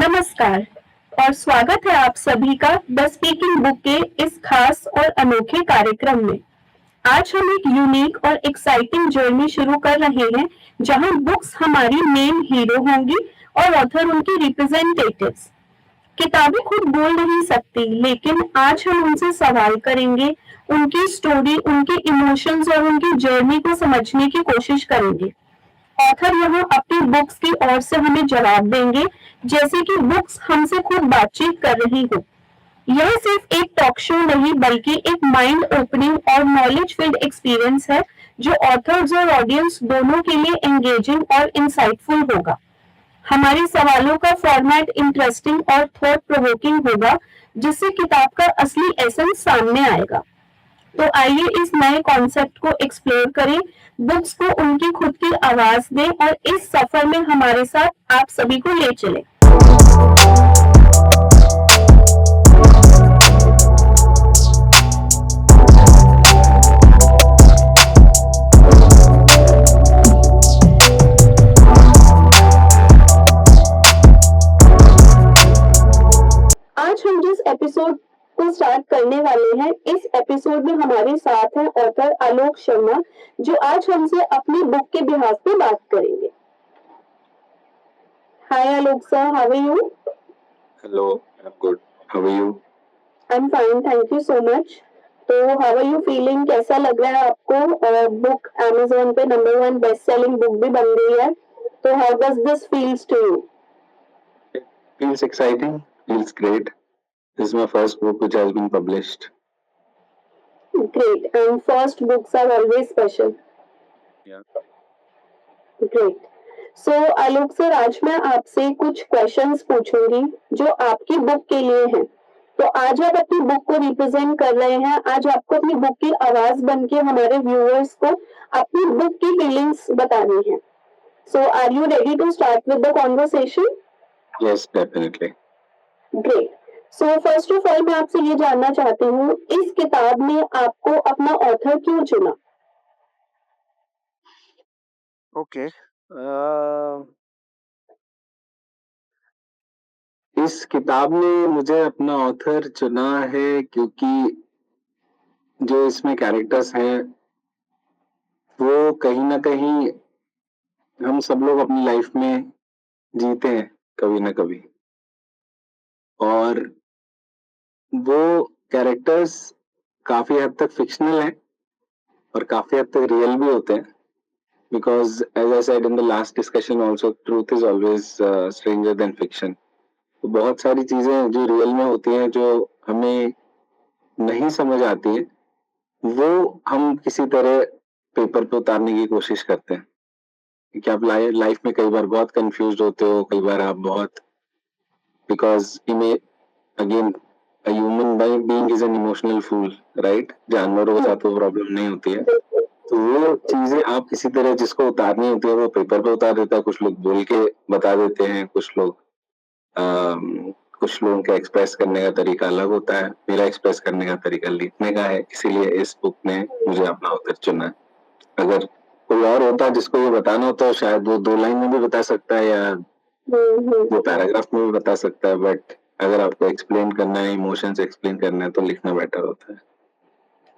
नमस्कार और स्वागत है आप सभी का द स्पीकिंग बुक के इस खास और अनोखे कार्यक्रम में। आज हम एक यूनिक और एक्साइटिंग जर्नी शुरू कर रहे हैं जहां बुक्स हमारी मेन हीरो होंगी और ऑथर उनकी रिप्रेजेंटेटिव्स। किताबें खुद बोल नहीं सकती, लेकिन आज हम उनसे सवाल करेंगे, उनकी स्टोरी, उनके इमोशंस और उनकी जर्नी को समझने की कोशिश करेंगे। ऑथर यहाँ अपनी बुक्स की ओर से हमें जवाब देंगे, जैसे कि बुक्स हमसे खुद बातचीत कर रही हो। यह सिर्फ एक टॉक शो नहीं, बल्कि एक माइंड ओपनिंग और नॉलेज फिल्ड एक्सपीरियंस है जो ऑथर्स और ऑडियंस दोनों के लिए एंगेजिंग और इंसाइटफुल होगा। हमारे सवालों का फॉर्मेट इंटरेस्टिंग और थॉट प्रोवोकिंग होगा, जिससे किताब का असली एसेंस सामने आएगा। तो आइए इस नए कॉन्सेप्ट को एक्सप्लोर करें, बुक्स को उनकी खुद की आवाज दें और इस सफर में हमारे साथ आप सभी को ले चलें। आज हम जिस एपिसोड को स्टार्ट करने वाले हैं, इस एपिसोड में हमारे साथ है ऑथर आलोक शर्मा, जो आज हमसे अपनी बुक के बिहाफ पे बात करेंगे। Hi Alok sir, how are you? Hello, I am good, how are you? I am fine, thank you so much. तो हाउ आर यू फीलिंग, कैसा लग रहा है आपको? बुक अमेज़न पे नंबर 1 बेस्ट सेलिंग बुक भी बन गई है, तो how does this feels to you? Feels exciting, feels great. This is my first book which has been published. Great, and first books are always special. Yeah. Great. So Alok sir, आज मैं आपसे कुछ questions पूछूंगी जो आपकी book के लिए हैं। तो आज आप अपनी बुक को रिप्रेजेंट कर रहे हैं, आज आपको अपनी बुक की आवाज बन के हमारे व्यूअर्स को अपनी बुक की फीलिंग्स बतानी है। So are you ready to start with the conversation? Yes, definitely. Great. So first of all मैं आपसे ये जानना चाहती हूँ, इस किताब में आपको अपना ऑथर क्यों चुना? Okay. इस किताब में मुझे अपना ऑथर चुना है क्योंकि जो इसमें कैरेक्टर्स हैं वो कहीं ना कहीं हम सब लोग अपनी लाइफ में जीते हैं कभी ना कभी, और वो कैरेक्टर्स काफी हद तक फिक्शनल हैं और काफी हद तक रियल भी होते हैं, because as I said in the last discussion also, truth is always stranger than fiction. तो बहुत सारी चीजें जो रियल में होती हैं, जो हमें नहीं समझ आती है, वो हम किसी तरह पेपर पे उतारने की कोशिश करते हैं। कि आप लाइफ में कई बार बहुत कंफ्यूज होते हो, कई बार आप बहुत, because again a human being is an emotional fool, right? जानवरों के साथ वो प्रॉब्लम नहीं होती है, तो वो चीजें आप किसी तरह जिसको उतारनी होती है वो पेपर पे उतार देता है। कुछ लोग बोल के बता देते हैं, कुछ लोगों का एक्सप्रेस करने का तरीका अलग होता है। मेरा एक्सप्रेस करने का तरीका लिखने का है, इसीलिए इस बुक ने मुझे अपना ऑथर चुना है। अगर कोई और होता जिसको ये बताना होता, शायद वो 2 लाइन में भी बता सकता है या 2 पैराग्राफ में भी बता सकता है, बट अगर आपको एक्सप्लेन करना है, इमोशंस एक्सप्लेन करना है, तो लिखना बेटर होता है।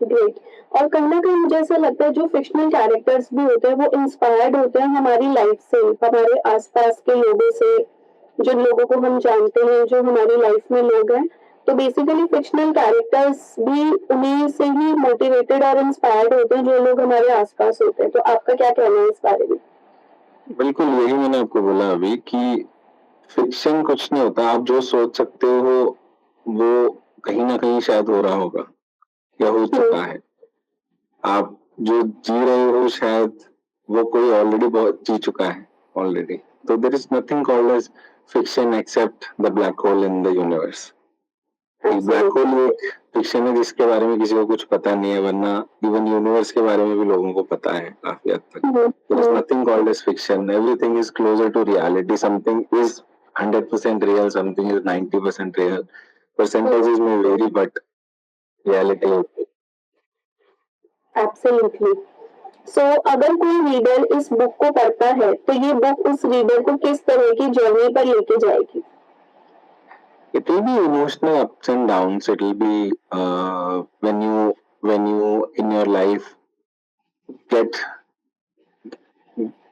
ग्रेट। और कहीं ना कहीं मुझे ऐसा लगता है जो फिक्शनल कैरेक्टर्स भी होते हैं वो इंस्पायर्ड होते हैं हमारी लाइफ से, हमारे आसपास के लोगों से, जिन लोगों को हम जानते हैं, जो हमारी लाइफ में लोग हैं। तो बेसिकली फिक्शनल कैरेक्टर्स भी उन्हीं से ही मोटिवेटेड और इंस्पायर्ड होते हैं जो लोग हमारे आसपास होते हैं। तो आपका क्या कहना है इस बारे में? बिल्कुल, यही मैंने आपको बोला अभी कि फिक्शन कुछ नहीं होता। आप जो सोच सकते हो वो कहीं ना कहीं शायद हो रहा होगा या हो चुका है। आप जो जी रहे हो शायद वो कोई ऑलरेडी बहुत जी चुका है ऑलरेडी। तो there is nothing called as fiction except the black hole in the universe. Black hole एक फिक्शन है जिसके बारे में किसी को कुछ पता नहीं है, वरना इवन यूनिवर्स के बारे में भी लोगों को पता है काफी हद तक। There is nothing called as fiction, everything is closer to reality. Something is 100% real, something is 90% real. Percentages में वेरी, बट रियलिटी होती है। एब्सोल्युटली। सो अगर कोई रीडर इस बुक को पढ़ता है तो ये बुक उस रीडर को किस तरह की जर्नी पर लेके जाएगी? it will be emotional ups and downs. It will be when you in your life get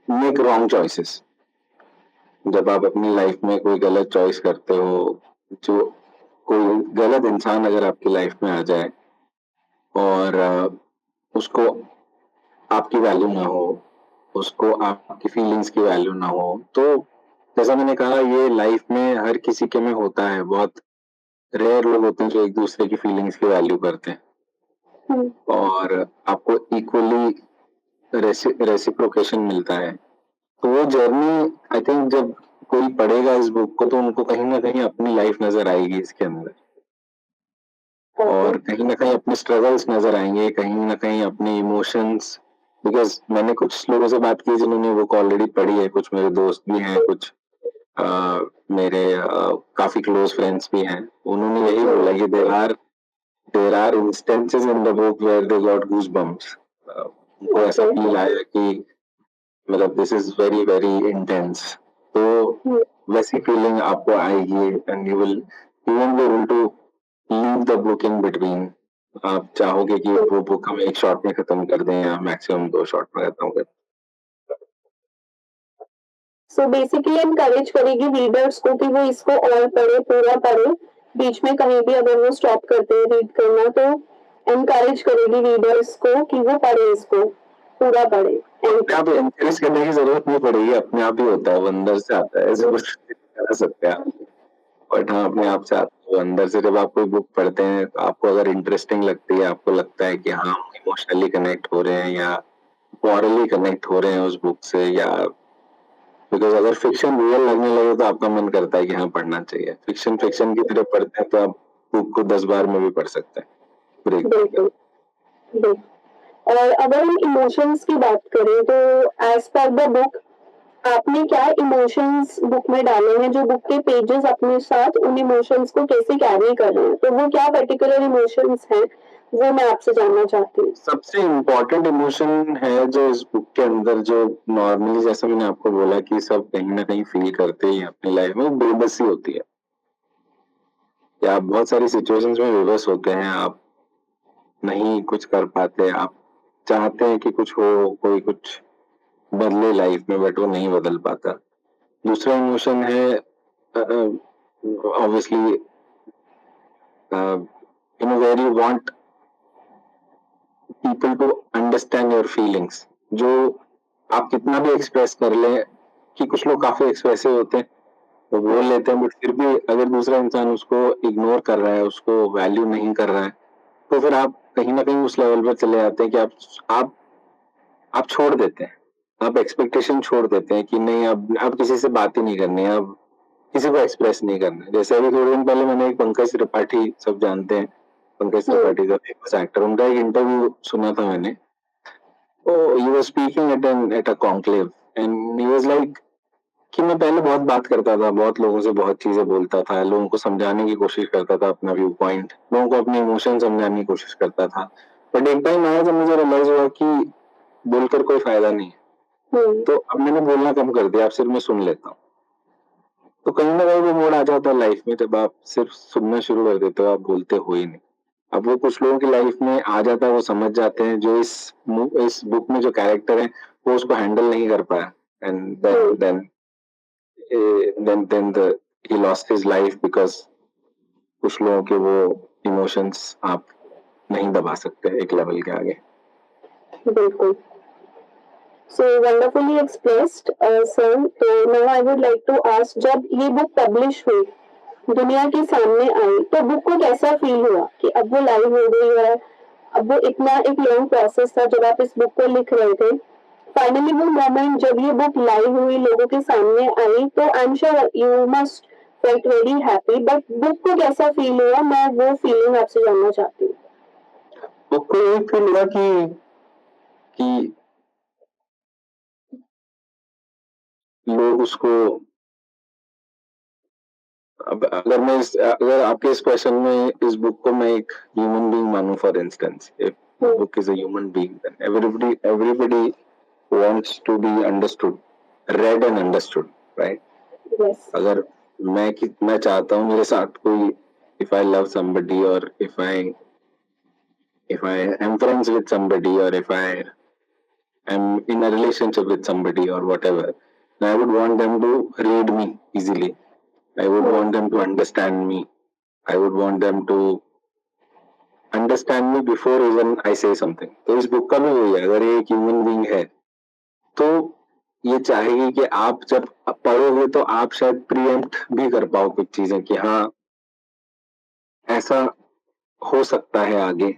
make wrong choices. जब आप अपनी लाइफ में कोई गलत चॉइस करते हो, जो कोई गलत इंसान अगर आपकी लाइफ में आ जाए और उसको आपकी वैल्यू ना हो, उसको आपकी फीलिंग्स की वैल्यू ना हो, तो जैसा मैंने कहा ये लाइफ में हर किसी के में होता है। बहुत रेयर लोग होते हैं जो एक दूसरे की फीलिंग्स की वैल्यू करते हैं और आपको इक्वली रेसिप्रोकेशन मिलता है। तो वो जर्नी आई थिंक जब कोई पढ़ेगा इस बुक को तो उनको कहीं ना कहीं अपनी लाइफ नजर आएगी इसके अंदर और कहीं ना कहीं अपने स्ट्रगल्स नजर आएंगे, कहीं ना कहीं अपने इमोशंस। बिकॉज मैंने कुछ लोगों से बात की जिन्होंने बुक ऑलरेडी पढ़ी है, कुछ मेरे दोस्त भी हैं, कुछ मेरे काफी क्लोज फ्रेंड्स भी हैं। उन्होंने यही बोला कि there are instances in the book where they got goose bumps. उनको ऐसा फील आया कि मतलब this is very very intense. तो वैसी फीलिंग आपको आएगी and you will be able to leave the book in between. आप चाहोगे कि वो बुक हम एक शॉट में खत्म कर दें या मैक्सिमम 2 शॉट में खत्म कर दें। सो बेसिकली एनकरेज करेगी रीडर्स को कि वो इसको और पढ़े, पूरा पढ़े। बीच में कहीं भी अगर वो स्टॉप करते हैं रीड करना तो एनकरेज करेगी रीडर्स को कि वो पढ़े, इसको पूरा पढ़े। आप एनकरेज करने की जरूरत नहीं पड़ेगी, अपने आप ही होता है, वो अंदर से आता है। ऐसे कुछ कर सकते हैं आप, बट हाँ अपने आप से आता है वो अंदर से। जब आप कोई बुक पढ़ते हैं तो आपको अगर इंटरेस्टिंग लगती है, आपको लगता है कि हाँ हम इमोशनली कनेक्ट हो रहे हैं या मॉरली कनेक्ट हो रहे हैं उस बुक से, या बिकॉज अगर फिक्शन रियल लगने लगे तो आपका मन करता है कि हाँ पढ़ना चाहिए। फिक्शन की तरह पढ़ते हैं तो आप बुक को 10 बार में भी पढ़ सकते हैं। बिल्कुल। और अगर हम इमोशंस की बात करें तो एज पर द बुक आपने क्या इमोशंस बुक में डाले हैं, जो बुक के पेजेस अपने साथ उन इमोशंस को कैसे कैरी कर रहे हैं, तो वो क्या पर्टिकुलर इमोशंस हैं वो मैं आपसे जानना चाहती हूँ। सबसे इम्पोर्टेंट इमोशन है जो इस बुक के अंदर, जो नॉर्मली जैसा मैंने आपको बोला कि सब कहीं ना कहीं फील करते ही अपनी लाइफ में, बेबसी होती है। या आप बहुत सारी सिचुएशंस में बेबस होते हैं, आप नहीं कुछ कर पाते, आप चाहते हैं कि कुछ हो, कोई कुछ बदले लाइफ में, बट वो नहीं बदल पाता। दूसरा इमोशन है obviously you know where you want people to understand your feelings. जो आप कितना भी एक्सप्रेस कर लें, कि कुछ लोग काफी एक्सप्रेसिव होते हैं तो बोल लेते हैं, बट फिर भी अगर दूसरा इंसान उसको इग्नोर कर रहा है, उसको वैल्यू नहीं कर रहा है, तो फिर आप कहीं ना कहीं उस लेवल पर चले जाते हैं कि आप छोड़ देते हैं, आप एक्सपेक्टेशन छोड़ देते हैं कि नहीं अब किसी से बात ही नहीं करनी है, अब किसी को एक्सप्रेस नहीं करना है। जैसे अभी थोड़े दिन पहले मैंने एक पंकज त्रिपाठी, सब जानते हैं पंकज त्रिपाठी का फेमस एक्टर, उनका एक इंटरव्यू सुना था मैंने। he was speaking at a conclave and he was like कि मैं पहले बहुत बात करता था, बहुत लोगों से बहुत चीजें बोलता था, लोगों को समझाने की कोशिश करता था अपना व्यू पॉइंट, लोगों को अपने इमोशन समझाने की कोशिश करता था, बट एक टाइम आया जब मुझे रियलाइज हुआ कि बोलकर कोई फायदा नहीं है। तो अब मैंने बोलना कम कर दिया, अब सिर्फ मैं सुन लेता हूँ। तो कहीं ना कहीं वो मोड़ आ जाता है लाइफ में जब आप सिर्फ सुनना शुरू कर देते हो, आप बोलते हो ही नहीं। अब वो कुछ लोगों की लाइफ में आ जाता है, वो समझ जाते हैं, जो इस बुक में जो कैरेक्टर है वो उसको हैंडल नहीं कर पाया, and then he lost his life because कुछ लोगों के वो इमोशंस आप नहीं दबा सकते एक लेवल के आगे। बिल्कुल। So wonderfully expressed, sir. तो now I would like to ask, जब ये बुक पब्लिश हुई, दुनिया के सामने आई, तो बुक को कैसा फील हुआ कि अब वो लाइव हो गई है? अब वो इतना एक लॉन्ग प्रोसेस था जब आप इस बुक को लिख रहे थे, फाइनली वो मोमेंट जब ये बुक लाइव हुई, लोगों के सामने आई, तो I am sure you must felt very happy, but book को कैसा फील हुआ, मैं वो फीलिंग आपसे जानना चाहती हूँ। बुक को ये फील हुआ कि लोग उसको, अब अगर आपके इस क्वेश्चन में इस बुक को मैं एक ह्यूमन बीइंग मानूं, for instance, if book is a human being, then everybody wants to be understood, read and understood, right? Yes. अगर मैं चाहता हूँ मेरे साथ कोई, if I love somebody or if I am friends with somebody or if I am in a relationship with somebody or whatever, then I would want them to read me easily. I would want them to understand me. I would want them to understand me before even I say something. तो इस book का भी वही है, अगर ये एक human being है तो ये चाहेगी कि आप जब पढ़ोगे तो आप शायद प्रीएम्प्ट भी कर पाओ कुछ चीजें कि हाँ ऐसा हो सकता है आगे,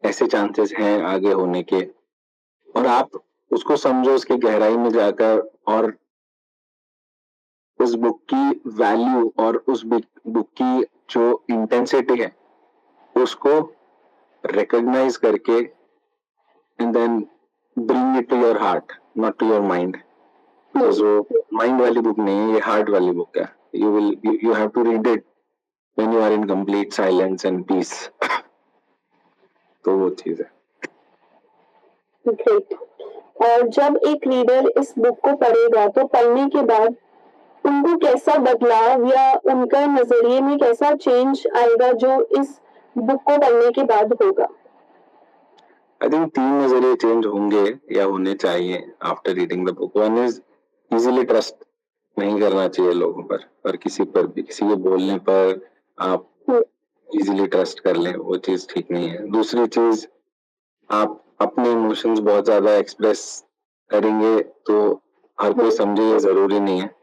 ऐसे चांसेस हैं आगे होने के, और आप उसको समझो उसकी गहराई में जाकर, और उस बुक की वैल्यू और उस बुक की जो इंटेंसिटी है उसको रिकॉग्नाइज करके and then bring it to your heart, not to your mind. जो माइंड वाली बुक नहीं है, ये हार्ट वाली बुक है। you have to read it when you are in complete silence and peace। तो वो चीज है। ग्रेट। और जब एक रीडर इस बुक को पढ़ेगा तो पढ़ने के बाद उनको कैसा बदलाव या उनका नजरिए में कैसा चेंज आएगा जो इस बुक को पढ़ने के बाद होगा? आई थिंक 3 नजरिए चेंज होंगे या होने चाहिए after reading the book. One is easily trust नहीं करना चाहिए लोगों पर, और किसी पर भी, किसी के बोलने पर आप इजीली ट्रस्ट कर लें, वो चीज ठीक नहीं है। दूसरी चीज, आप अपने इमोशंस बहुत ज्यादा एक्सप्रेस करेंगे तो हर कोई समझे, ये जरूरी नहीं है।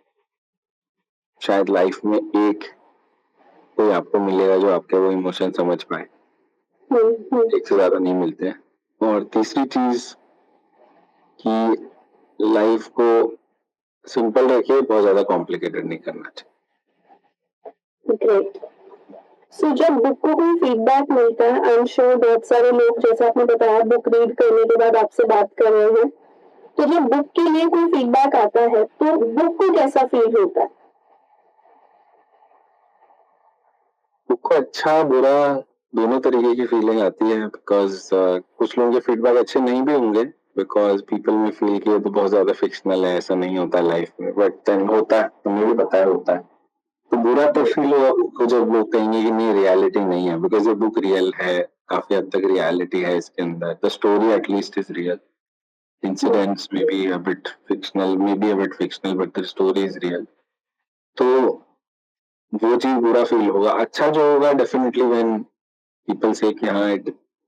शायद लाइफ में एक कोई आपको मिलेगा जो आपके वो इमोशन समझ पाए, एक से ज्यादा नहीं मिलते हैं। और तीसरी चीज कि लाइफ को सिंपल रखिए, बहुत ज्यादा कॉम्प्लिकेटेड नहीं करना चाहिए। ग्रेट। सो जब बुक को कोई फीडबैक मिलता है, आई एम श्योर बहुत सारे लोग, जैसा आपने बताया, बुक रीड करने के बाद आपसे बात कर रहे हैं, तो जब बुक के लिए कोई फीडबैक आता है तो बुक को कैसा फील होता है? बुक को अच्छा बुरा दोनों तरीके की फीलिंग आती है, बिकॉज कुछ लोगों के फीडबैक अच्छे नहीं भी होंगे, बिकॉज पीपल में फील कि ये तो बहुत ज्यादा फिक्शनल है, ऐसा नहीं होता लाइफ में, बट देन होता है, तुम्हें भी पता है होता है। तो बुरा तो फील होगा बुक को जब लोग कहेंगे कि नहीं रियलिटी नहीं है, बिकॉज ये बुक रियल है, काफी हद तक रियलिटी है इसके अंदर, the story at least is real, incidents may be a bit fictional, may be a bit fictional, but the story is real. तो वो चीज बुरा फील होगा। अच्छा जो होगा डेफिनेटली व्हेन पीपल से कि हाँ,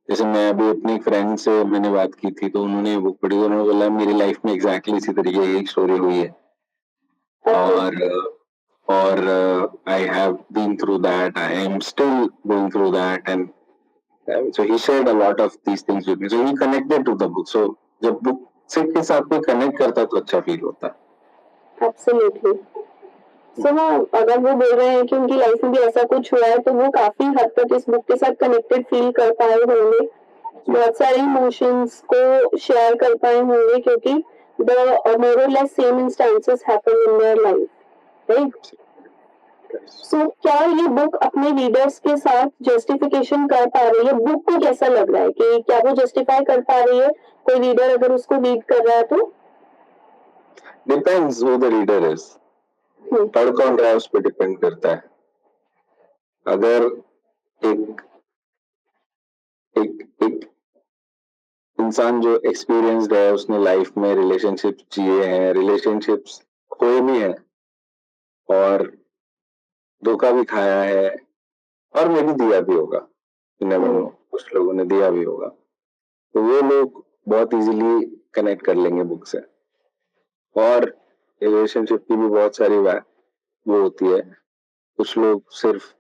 जैसे मैं अभी अपने फ्रेंड से मैंने बात की थी तो उन्होंने बुक पढ़ी, उन्होंने बोला मेरी लाइफ में एग्जैक्टली इसी तरीके की एक स्टोरी हुई है, और I have been through that, I am still going through that, and so he shared a lot of these things with me, so he connected to the book। so जब book से के साथ कोई connect करता है तो अच्छा feel होता है। एब्सोल्युटली। सो हाँ, अगर वो बोल रहे हैं कि उनकी लाइफ में भी ऐसा कुछ हुआ है तो वो काफी हद तक इस बुक के साथ कनेक्टेड फील कर पाए होंगे, बहुत सारे इमोशंस को शेयर कर पाए होंगे, क्योंकि the more or less same instances happen in their life, right? So क्या ये बुक अपने रीडर्स के साथ जस्टिफिकेशन कर पा रही है? बुक को कैसा लग रहा है कि क्या वो जस्टिफाई कर पा रही है, कोई रीडर अगर उसको रीड कर रहा है तो? Depends who the reader is, पढ़ कौन रहा है उस पर डिपेंड करता है। अगर एक एक एक इंसान जो एक्सपीरियंस्ड है, उसने लाइफ में रिलेशनशिप जिए हैं, रिलेशनशिप्स कोई भी है और धोखा भी खाया है और मे भी दिया भी होगा, कुछ लोगों ने दिया भी होगा, तो वो लोग बहुत इजीली कनेक्ट कर लेंगे बुक से। और रिलेशनशिप की भी बहुत सारी वो होती है, कुछ लोग सिर्फ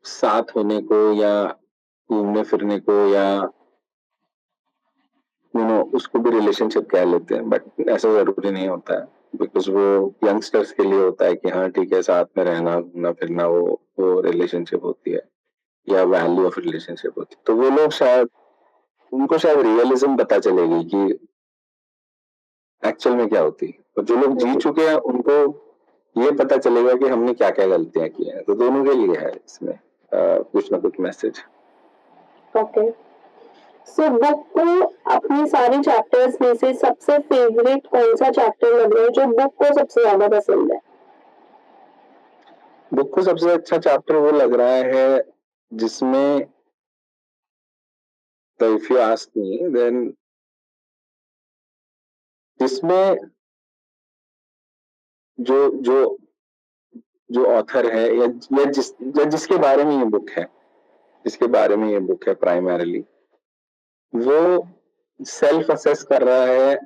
साथ होने को या घूमने फिरने को या उसको भी रिलेशनशिप कह लेते हैं, बट ऐसा जरूरी नहीं होता है, बिकॉज वो यंगस्टर्स के लिए होता है कि हाँ ठीक है, साथ में रहना घूमना फिरना वो रिलेशनशिप होती है या वैल्यू ऑफ रिलेशनशिप होती है। तो वो लोग शायद, उनको शायद रियलिज्म पता चलेगी कि एक्चुअल में क्या होती है, और जो लोग जी चुके हैं उनको ये पता चलेगा कि हमने क्या क्या गलतियां की हैं। तो दोनों के लिए है इसमें कुछ ना कुछ मैसेज। ओके। सो बुक को अपने सारे चैप्टर्स में से सबसे फेवरेट कौन सा चैप्टर लग रहा है जो बुक को सबसे ज्यादा पसंद है? बुक को सबसे अच्छा चैप्टर वो लग रहा है जिसमें, तो if you ask me then, जिसमें जो जो जो ऑथर है या जिसके बारे में ये बुक है, जिसके बारे में ये बुक है प्राइमरीली, वो सेल्फ असेस कर रहा है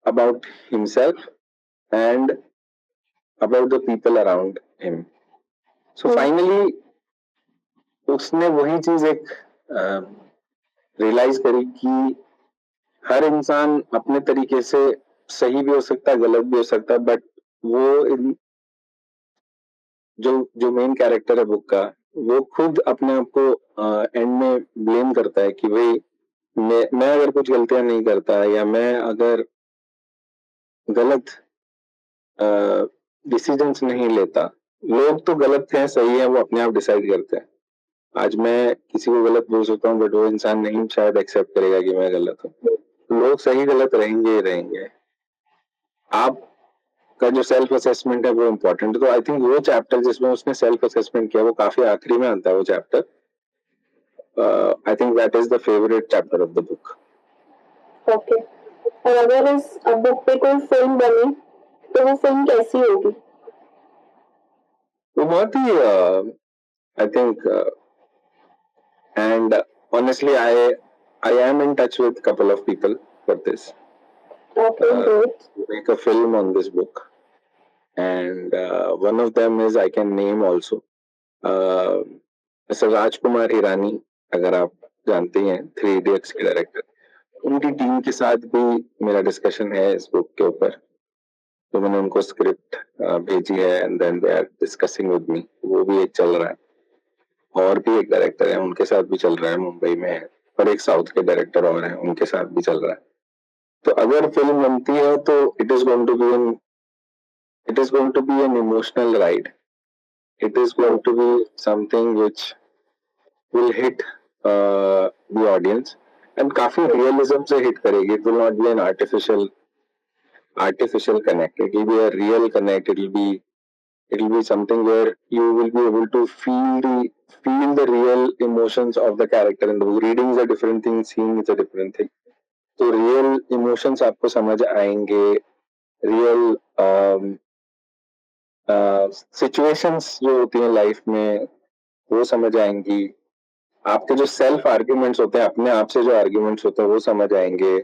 about himself and about the people around him. So finally उसने वही चीज एक रियलाइज करी कि हर इंसान अपने तरीके से सही भी हो सकता है, गलत भी हो सकता है, बट वो जो मेन कैरेक्टर है बुक का, वो खुद अपने आप को एंड में ब्लेम करता है कि भाई मैं अगर कुछ गलतियां नहीं करता या मैं अगर गलत डिसीजंस नहीं लेता, लोग तो गलत है सही है वो अपने आप डिसाइड करते हैं। आज मैं किसी को गलत बोल सकता हूँ बट वो इंसान नहीं शायद एक्सेप्ट करेगा कि मैं गलत हूँ। लोग सही गलत रहेंगे ही रहेंगे। आपका जो सेल्फ असेसमेंट है वो इम्पोर्टेंट है। तो आई थिंक वो चैप्टर जिसमें उसने सेल्फ असेसमेंट किया वो काफी आखिरी में आता है वो chapter. I think that is the favourite chapter of the book. Okay, और अगर इस बुक पे कोई फिल्म बने तो वो फिल्म कैसी होगी? वो बहुत ही I think and honestly I am in touch with a couple of people for this. Okay, great. Make a film on this book, and one of them is I can name also Mr. Rajkumar Hirani, अगर आप जानते हैं 3 Idiots के director, उनकी team के साथ भी मेरा डिस्कशन है इस बुक के ऊपर। तो मैंने उनको स्क्रिप्ट भेजी है and then they are discussing with me, वो भी एक चल रहा है। और भी एक डायरेक्टर है उनके साथ भी चल रहा है, मुंबई में है, और एक साउथ के डायरेक्टर और हैं उनके साथ भी चल रहा है। तो अगर फिल्म बनती है तो it is going to be an emotional ride, it is going to be something which will hit the audience and काफी रियलिज्म से हिट करेगी। It will not be an artificial connect, it will be a real connect, it will be something where you will be able to feel the real emotions of the character in the book. Reading is a different thing, seeing is a different thing. तो real emotions आपको समझ आएंगे, real situations जो होती हैं life में वो समझ आएंगी, आपके जो सेल्फ आर्ग्यूमेंट्स होते हैं, अपने आप से जो आर्ग्यूमेंट्स होते हैं वो समझ आएंगे।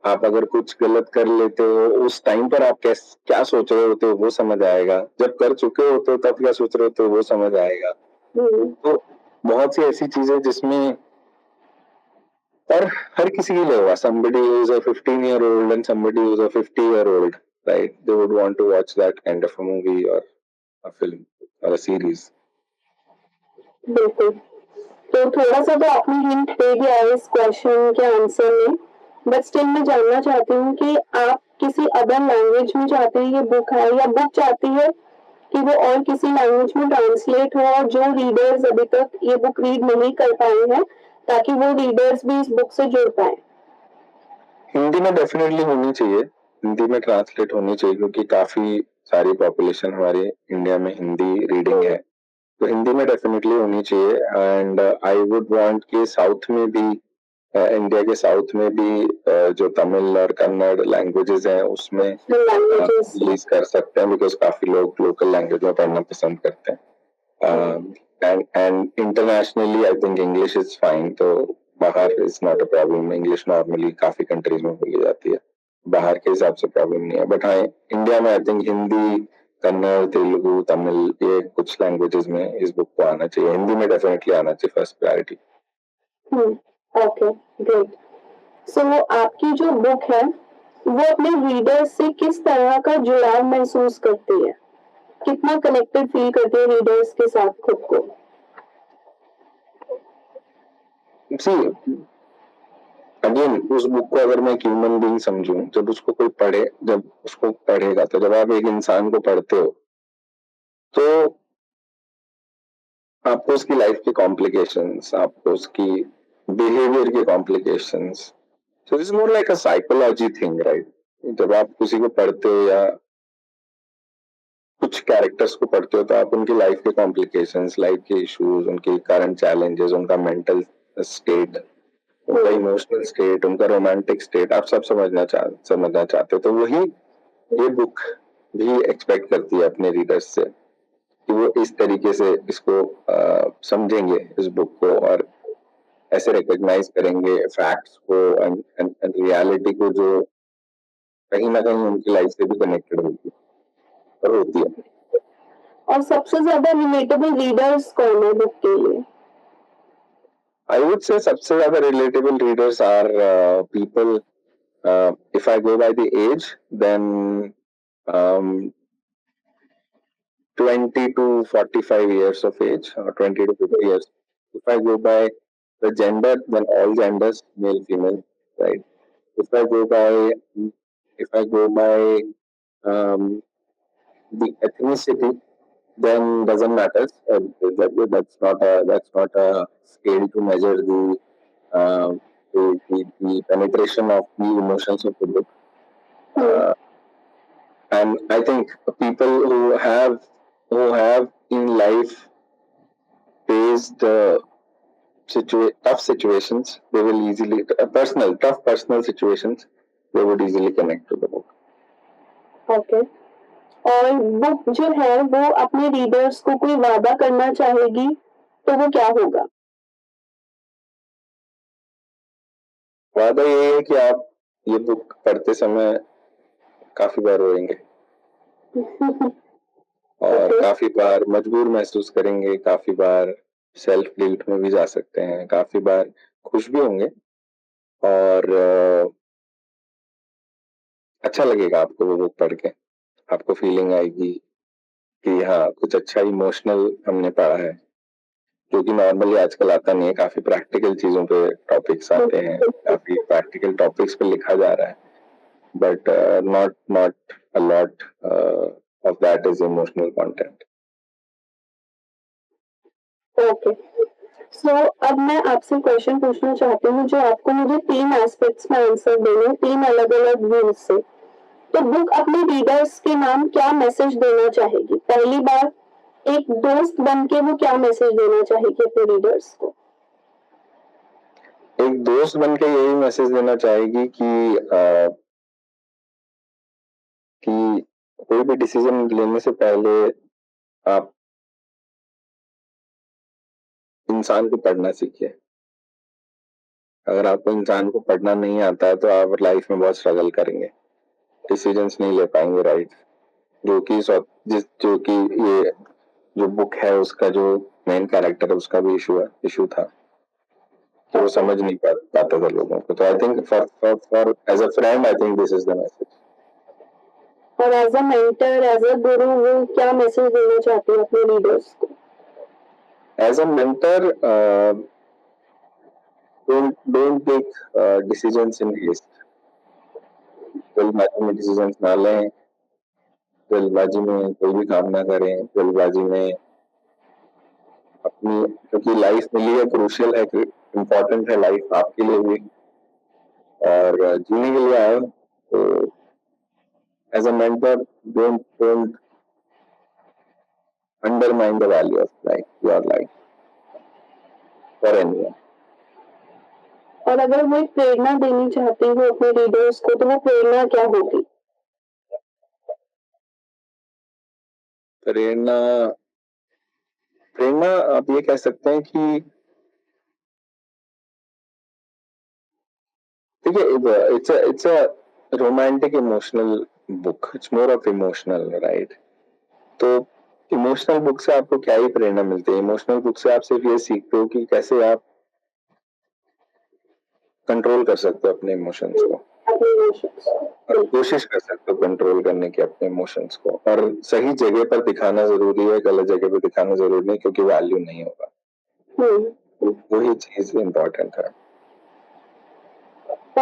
आप अगर कुछ गलत कर लेते हो उस टाइम पर आप क्या सोच रहे होते हो वो समझ आएगा, जब कर चुके होते हो तब क्या सोच रहे होते हो वो समझ आएगा। तो बहुत सी ऐसी चीजें जिसमें, और हर किसी के लिए होगा, somebody who is a 15-year-old and somebody who is a 50-year-old, right? They would want to watch that kind of a movie or a film or a series. बिल्कुल, तो थोड़ा सा तो आपने हिंट दे दिया है इस क्वेश्चन के आंसर में, बट स्टिल मैं जानना चाहती हूँ कि आप किसी अदर लैंग्वेज में चाहते हैं ये बुक है, या बुक चाहती है कि वो और किसी लैंग्वेज में ट्रांसलेट हो और जो रीडर्स अभी तक ये बुक रीड नहीं कर पाए हैं ताकि वो रीडर्स भी इस बुक से जुड़ पाए? हिंदी में डेफिनेटली होनी चाहिए, हिंदी में ट्रांसलेट होनी चाहिए, क्योंकि काफी सारी पॉपुलेशन हमारे इंडिया में हिंदी रीडिंग है, तो हिंदी में डेफिनेटली होनी चाहिए। एंड आई वुड वांट कि साउथ में भी, इंडिया के साउथ में भी जो तमिल और कन्नड़ लैंग्वेजेस हैं उसमें रिलीज कर सकते हैं, बिकॉज काफी लोग लोकल लैंग्वेज में पढ़ना पसंद करते हैं। And internationally I think English is fine, तो बाहर is not a problem. English normally काफी कंट्रीज में बोली जाती है, बाहर के हिसाब से प्रॉब्लम नहीं है। बट हाँ, इंडिया में आई थिंक हिंदी, कन्नड़, तेलुगु, तमिल, ये कुछ लैंग्वेजेस में इस बुक को आना चाहिए। हिंदी में डेफिनेटली आना चाहिए, first priority. Okay, great. So आपकी जो बुक है वो अपने रीडर्स से किस तरह का जुड़ाव महसूस करती है, कितना कनेक्टेड फील करती है रीडर्स के साथ खुद को? अगेन उस बुक को अगर मैं एक ह्यूमन बीइंग समझूं, जब उसको कोई पढ़े, जब उसको पढ़ेगा, तो जब आप एक इंसान को पढ़ते हो तो आपको उसकी लाइफ की कॉम्प्लिकेशंस, आपको उसकी बिहेवियर की complications, so this is more like a psychology thing, right? जब आप किसी को पढ़ते हो या कुछ कैरेक्टर्स को पढ़ते हो तो आप उनकी लाइफ के कॉम्प्लिकेशंस, लाइफ के इश्यूज, उनकी करंट चैलेंजेस, उनका मेंटल स्टेट, उनका इमोशनल स्टेट, उनका रोमांटिक स्टेट आप सब समझना चाहते हो। तो वही ये बुक भी एक्सपेक्ट करती है अपने रीडर्स से कि वो इस तरीके से इसको समझेंगे इस बुक को, और ऐसे रिकॉग्नाइज करेंगे फैक्ट्स को एंड रियलिटी को, जो कहीं ना कहीं उनकी लाइफ से भी कनेक्टेड होती है और होती है। और सबसे ज्यादा रिलेटेबल रीडर्स कौन है बुक के लिए? I would say सबसे ज्यादा relatable readers are people, if I go by the age, then 20 to 45 years of age, or 20 to 50 years. If I go by the gender, then all genders, male, female, right? If I go by the ethnicity, then doesn't matter. That's not a scale to measure the penetration of the emotions of the book. And I think people who have in life faced tough situations, they will easily tough personal situations, they would easily connect to the book. Okay. और book जो है वो अपने readers को कोई वादा करना चाहेगी तो वो क्या होगा? वादा ये है कि आप ये बुक पढ़ते समय काफी बार रोएंगे और काफी बार मजबूर महसूस करेंगे, काफी बार सेल्फ गिल्ट में भी जा सकते हैं, काफी बार खुश भी होंगे, और अच्छा लगेगा आपको वो बुक पढ़ के। आपको फीलिंग आएगी कि हाँ, कुछ अच्छा इमोशनल हमने पढ़ा है, जो कि नॉर्मली आजकल आता नहीं है। काफी प्रैक्टिकल चीजों पे टॉपिक्स आते हैं, काफी प्रैक्टिकल टॉपिक्स पे लिखा जा रहा है, but not a lot of that is emotional content. Okay. So अब मैं आपसे क्वेश्चन पूछना चाहती हूँ जो आपको मुझे 3 एस्पेक्ट्स में आंसर देने, 3 अलग-अलग व्यूज से। तो बुक अपने रीडर्स के नाम क्या मैसेज देना चाहेगी? पहली बार एक दोस्त बन के वो क्या मैसेज देना चाहेगी अपने रीडर्स को? एक दोस्त बन के यही मैसेज देना चाहेगी कि कोई भी डिसीजन लेने से पहले आप इंसान को पढ़ना सीखिए। अगर आपको इंसान को पढ़ना नहीं आता है तो आप लाइफ में बहुत स्ट्रगल करेंगे, डिसीजंस नहीं ले पाएंगे राइट। जो कि ये जो बुक है उसका जो मेन कैरेक्टर है उसका भी इशू था कि वो समझ नहीं पाता था लोगों को। तो I think for as a friend I think this is the message. और as a mentor, as a guru, वो क्या मैसेज देना चाहती है अपने रीडर्स को? As a mentor, don't take decisions in haste. जल्दबाजी में डिसीजंस ना लें, जल्दबाजी में कोई भी काम ना करें, जल्दबाजी में अपनी, क्योंकि लाइफ मिली है, क्रूशियल है, इम्पोर्टेंट है लाइफ आपके लिए भी, और जीने के लिए आए। तो as a mentor don't undermine the value of life, your life for anyone. और अगर वो एक प्रेरणा देनी चाहती हो अपने रीडर्स को तो वो प्रेरणा क्या होगी? प्रेरणा आप ये कह सकते हैं कि देखिए, it's a romantic emotional book. It's more of emotional, right? तो इमोशनल बुक से आपको क्या ही प्रेरणा मिलती है? इमोशनल बुक से आप सिर्फ ये सीखते हो कि कैसे आप कंट्रोल कर सकते हो अपने इमोशंस को, और कोशिश कर सकते हो कंट्रोल करने की अपने इमोशंस को, और सही जगह पर दिखाना जरूरी है, गलत जगह पर दिखाना जरूरी नहीं, क्योंकि वैल्यू नहीं होगा। वही चीज इम्पोर्टेंट है।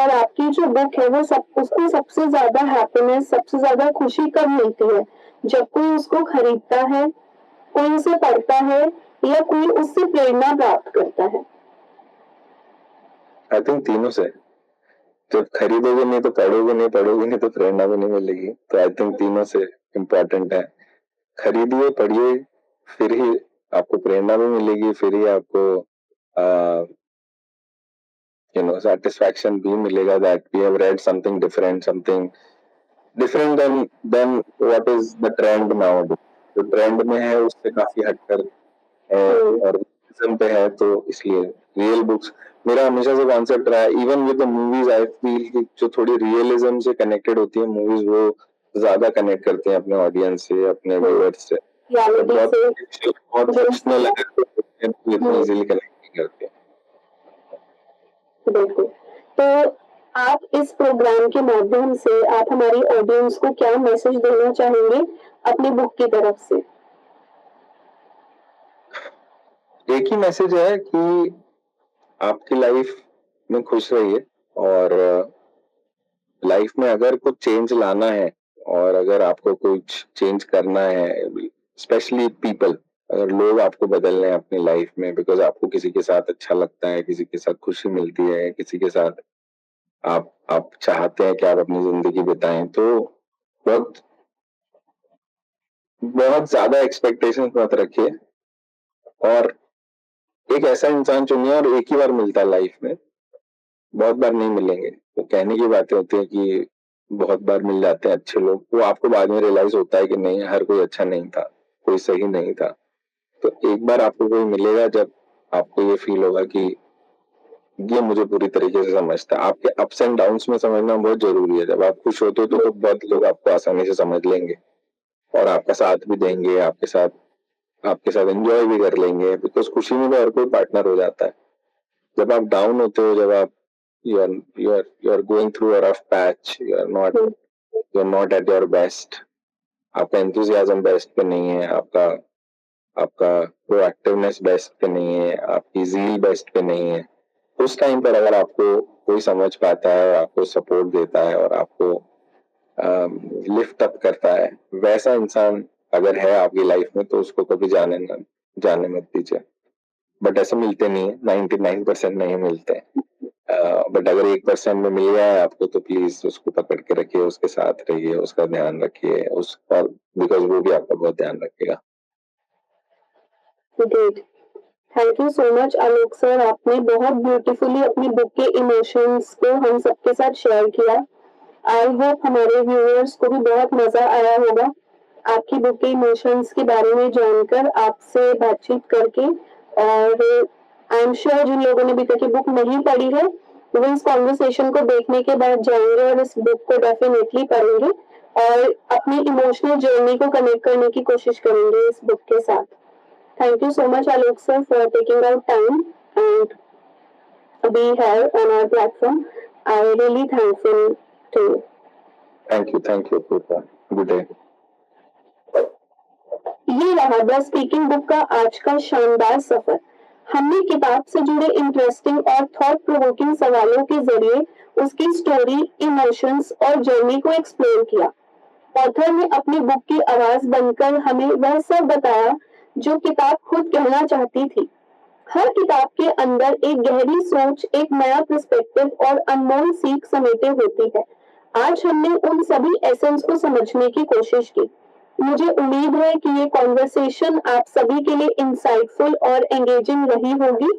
और आपकी जो बुक है वो उसको सबसे ज्यादा हैप्पीनेस, सबसे ज्यादा खुशी कब मिलती है? जब कोई उसको खरीदता है, कोई उसे पढ़ता है, या कोई उससे प्रेरणा प्राप्त करता है? आई थिंक तीनों से। जब खरीदोगे नहीं तो पढ़ोगे नहीं, पढ़ोगे नहीं तो प्रेरणा भी नहीं मिलेगी। तो आई थिंक तीनों से इम्पोर्टेंट है। खरीदिए, पढ़िए, फिर ही आपको प्रेरणा भी मिलेगी, फिर ही आपको satisfaction भी मिलेगा that we have read something different than what is the trend nowadays. जो ट्रेंड में है उससे काफी हटकर है और realism पे है, तो इसलिए रियल बुक्स मेरा हमेशा से कॉन्सेप्ट रहा है. Even with the movies I feel कि जो थोड़ी रियलिज्म से कनेक्टेड होती है मूवीज, वो ज्यादा कनेक्ट करते हैं अपने ऑडियंस से, अपने व्यूअर्स से. बहुत फिक्शनल है तो इतनी इजीली कनेक्ट नहीं करते. बिल्कुल. तो आप इस प्रोग्राम के माध्यम से आप हमारी ऑडियंस को क्या मैसेज देना चाहेंगे अपनी बुक की तरफ से? एक ही मैसेज है कि आपकी लाइफ में खुश रहिए, और लाइफ में अगर कुछ चेंज लाना है और अगर आपको कुछ चेंज करना है, स्पेशली पीपल, अगर लोग आपको बदलने हैं अपनी लाइफ में, बिकॉज आपको किसी के साथ अच्छा लगता है, किसी के साथ खुशी मिलती है, किसी के साथ आप चाहते हैं कि आप अपनी जिंदगी बिताएं, तो बहुत बहुत ज्यादा एक्सपेक्टेशंस मत रखिए, और एक ऐसा इंसान चुनिए, और एक ही बार मिलता है लाइफ में, बहुत बार नहीं मिलेंगे. वो कहने की बातें होती है कि बहुत बार मिल जाते हैं अच्छे लोग, वो आपको बाद में रियलाइज होता है कि नहीं, हर कोई अच्छा नहीं था, कोई सही नहीं था. तो एक बार आपको कोई मिलेगा जब आपको ये फील होगा कि ये मुझे पूरी तरीके से समझता है. आपके अप्स एंड डाउन्स में समझना बहुत जरूरी है. जब आप खुश होते हो तो बहुत लोग आपको आसानी से समझ लेंगे और आपका साथ भी देंगे, आपके साथ एंजॉय भी कर लेंगे, बिकॉज खुशी में तो हर कोई पार्टनर हो जाता है. जब आप डाउन होते हो, जब आप you are going through a rough patch, you are not at your best, आपका enthusiasm बेस्ट पे नहीं है, आपका प्रोएक्टिवनेस बेस्ट पे नहीं है, आपकी ज़ील बेस्ट पे नहीं है, उस टाइम पर अगर आपको कोई समझ पाता है, आपको सपोर्ट देता है और आपको लिफ्ट अप करता है, वैसा इंसान अगर है आपकी लाइफ में, तो उसको कभी जाने मत दीजिए. बट ऐसे मिलते नहीं है, 99% नहीं मिलते. बट अगर 1% में मिल गया है आपको, तो प्लीज उसको पकड़ के रखिए, उसके साथ रहिए, उसका ध्यान रखिए, उसका, बिकॉज वो भी आपका बहुत ध्यान रखेगा. Great. Thank you so much Alok sir, आपने बहुत ब्यूटीफुली अपनी बुक के इमोशंस को हम सबके साथ शेयर किया. आई होप हमारे व्यूअर्स को भी बहुत मजा आया होगा आपकी बुक के इमोशंस के बारे में जानकर, आपसे बातचीत करके. और आई एम श्योर जिन लोगों ने अभी तक ये बुक नहीं पढ़ी है वो इस कॉन्वर्सेशन को देखने के बाद जाएंगे और इस बुक को डेफिनेटली पढ़ेंगे और अपनी इमोशनल जर्नी को कनेक्ट करने की कोशिश करेंगे इस बुक के साथ. Thank you so much, Alok sir, for taking out time and be here on our platform. I really thankful to you. Thank you, Purva. Good day. ये रहा द स्पीकिंग बुक का आज का शानदार सफर. हमने किताब से जुड़े इंटरेस्टिंग और थॉट प्रोवोकिंग सवालों के जरिए उसकी स्टोरी, इमोशंस और जर्नी को एक्सप्लोर किया. ऑथर ने अपनी बुक की आवाज बनकर हमें वह सब बताया जो किताब खुद कहना चाहती थी. हर किताब के अंदर एक गहरी सोच, एक नया पर्सपेक्टिव और अनमोल सीख समेटे होती है. आज हमने उन सभी एसेंस को समझने की कोशिश की. मुझे उम्मीद है कि ये कॉन्वर्सेशन आप सभी के लिए इंसाइटफुल और एंगेजिंग रही होगी.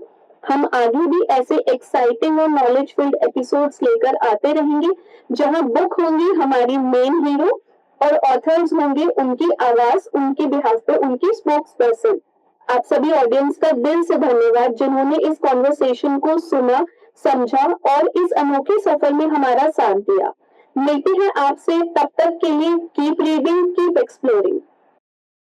हम आगे भी ऐसे एक्साइटिंग और नॉलेज फिल्ड एपिसोड्स लेकर आते रहेंगे जहां बुक होंगी हमारी मेन हीरो और ऑथर्स होंगे उनकी आवाज, उनके बिहाफ पे उनकी स्पोक्स पर्सन. आप सभी ऑडियंस का दिल से धन्यवाद जिन्होंने इस कॉन्वर्सेशन को सुना, समझा और इस अनोखे सफर में हमारा साथ दिया. मिलते हैं आपसे, तब तक के लिए कीप रीडिंग, कीप एक्सप्लोरिंग.